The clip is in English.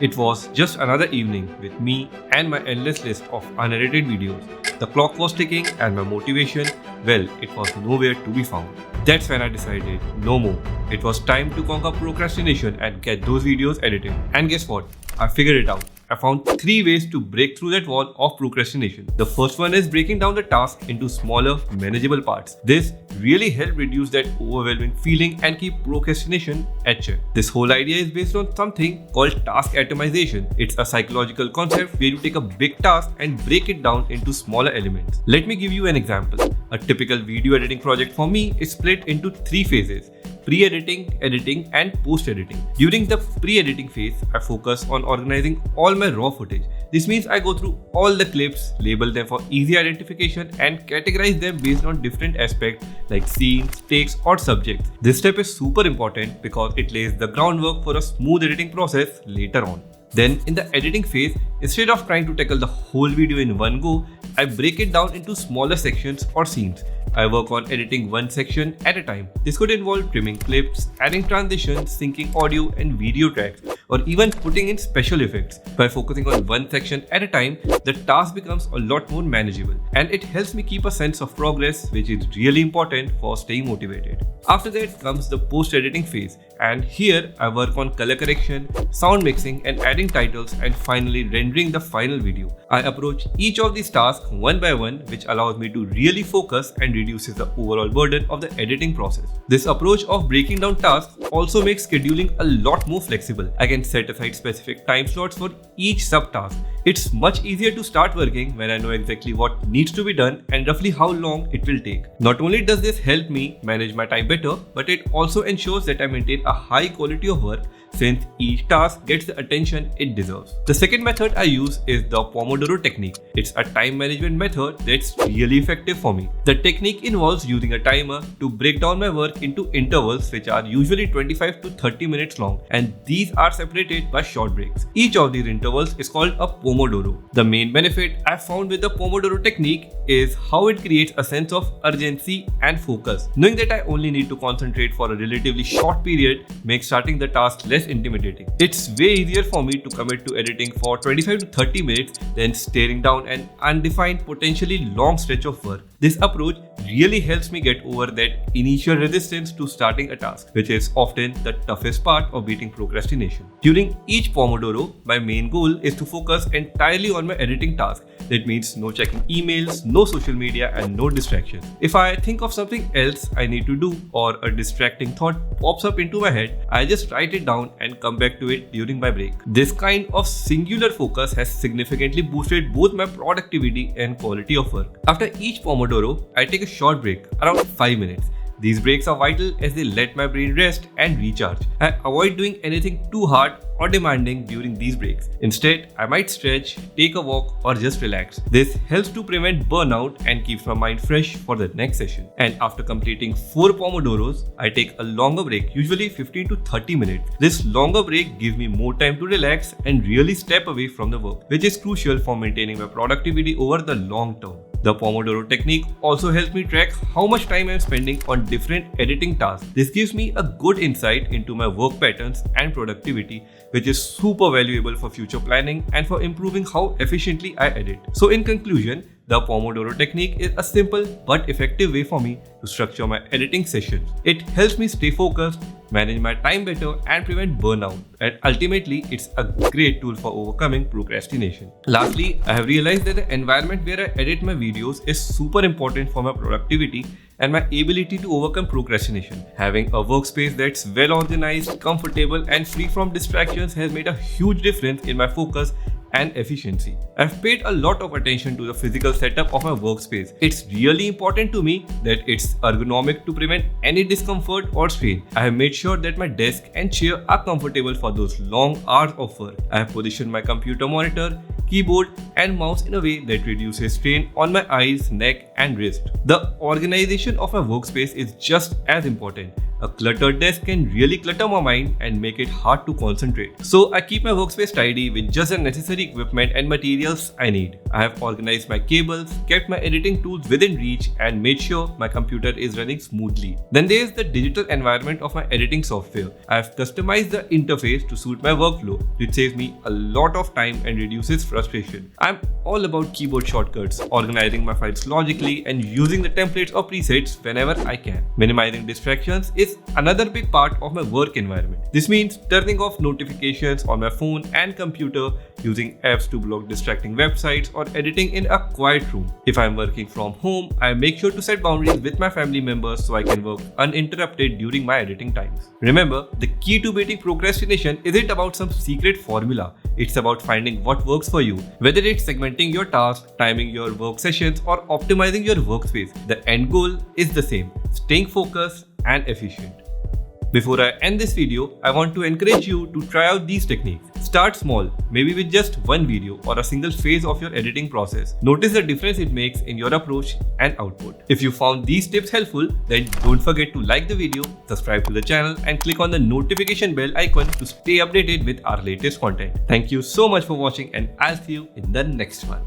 It was just another evening with me and my endless list of unedited videos. The clock was ticking and my motivation, well, it was nowhere to be found. That's when I decided, no more. It was time to conquer procrastination and get those videos edited. And guess what? I figured it out. I found 3 ways to break through that wall of procrastination. The first one is breaking down the task into smaller, manageable parts. This really helped reduce that overwhelming feeling and keep procrastination at check. This whole idea is based on something called task atomization. It's a psychological concept where you take a big task and break it down into smaller elements. Let me give you an example. A typical video editing project for me is split into 3 phases: pre-editing, editing, and post-editing. During the pre-editing phase, I focus on organizing all my raw footage. This means I go through all the clips, label them for easy identification, and categorize them based on different aspects like scenes, takes, or subjects. This step is super important because it lays the groundwork for a smooth editing process later on. Then, in the editing phase, instead of trying to tackle the whole video in one go, I break it down into smaller sections or scenes. I work on editing one section at a time. This could involve trimming clips, adding transitions, syncing audio and video tracks, or even putting in special effects. By focusing on one section at a time, the task becomes a lot more manageable, and it helps me keep a sense of progress, which is really important for staying motivated. After that comes the post-editing phase, and here I work on color correction, sound mixing, and adding titles, and finally rendering the final video. I approach each of these tasks one by one, which allows me to really focus and reduces the overall burden of the editing process. This approach of breaking down tasks also makes scheduling a lot more flexible. I can set aside specific time slots for each subtask. It's much easier to start working when I know exactly what needs to be done and roughly how long it will take. Not only does this help me manage my time better, but it also ensures that I maintain a high quality of work since each task gets the attention it deserves. The second method I use is the Pomodoro Technique. It's a time management method that's really effective for me. The technique involves using a timer to break down my work into intervals which are usually 25 to 30 minutes long, and these are separated by short breaks. Each of these intervals is called a Pomodoro. The main benefit I found with the Pomodoro Technique is how it creates a sense of urgency and focus. Knowing that I only need to concentrate for a relatively short period makes starting the task less intimidating. It's way easier for me to commit to editing for 25 to 30 minutes than staring down an undefined, potentially long stretch of work. This approach really helps me get over that initial resistance to starting a task, which is often the toughest part of beating procrastination. During each Pomodoro, my main goal is to focus entirely on my editing task. That means no checking emails, no social media, and no distractions. If I think of something else I need to do or a distracting thought pops up into my head, I just write it down and come back to it during my break. This kind of singular focus has significantly boosted both my productivity and quality of work. After each Pomodoro, I take a short break, around 5 minutes. These breaks are vital as they let my brain rest and recharge. I avoid doing anything too hard or demanding during these breaks. Instead, I might stretch, take a walk, or just relax. This helps to prevent burnout and keeps my mind fresh for the next session. And after completing 4 Pomodoros, I take a longer break, usually 15 to 30 minutes. This longer break gives me more time to relax and really step away from the work, which is crucial for maintaining my productivity over the long term. The Pomodoro Technique also helps me track how much time I am spending on different editing tasks. This gives me a good insight into my work patterns and productivity, which is super valuable for future planning and for improving how efficiently I edit. So in conclusion, the Pomodoro Technique is a simple but effective way for me to structure my editing sessions. It helps me stay focused, manage my time better, and prevent burnout. And ultimately, it's a great tool for overcoming procrastination. Lastly, I have realized that the environment where I edit my videos is super important for my productivity and my ability to overcome procrastination. Having a workspace that's well organized, comfortable, and free from distractions has made a huge difference in my focus and efficiency. I've paid a lot of attention to the physical setup of my workspace. It's really important to me that it's ergonomic to prevent any discomfort or strain. I have made sure that my desk and chair are comfortable for those long hours of work. I have positioned my computer monitor, keyboard, and mouse in a way that reduces strain on my eyes, neck, and wrist. The organization of my workspace is just as important. A cluttered desk can really clutter my mind and make it hard to concentrate. So I keep my workspace tidy with just the necessary equipment and materials I need. I have organized my cables, kept my editing tools within reach, and made sure my computer is running smoothly. Then there is the digital environment of my editing software. I have customized the interface to suit my workflow, which saves me a lot of time and reduces frustration. I'm all about keyboard shortcuts, organizing my files logically, and using the templates or presets whenever I can. Minimizing distractions is another big part of my work environment. This means turning off notifications on my phone and computer, using apps to block distracting websites, or editing in a quiet room. If I'm working from home, I make sure to set boundaries with my family members so I can work uninterrupted during my editing times. Remember, the key to beating procrastination isn't about some secret formula. It's about finding what works for you. Whether it's segmenting your tasks, timing your work sessions, or optimizing your workspace, the end goal is the same: staying focused and efficient. Before I end this video, I want to encourage you to try out these techniques. Start small, maybe with just one video or a single phase of your editing process. Notice the difference it makes in your approach and output. If you found these tips helpful, then don't forget to like the video, subscribe to the channel, and click on the notification bell icon to stay updated with our latest content. Thank you so much for watching, and I'll see you in the next one.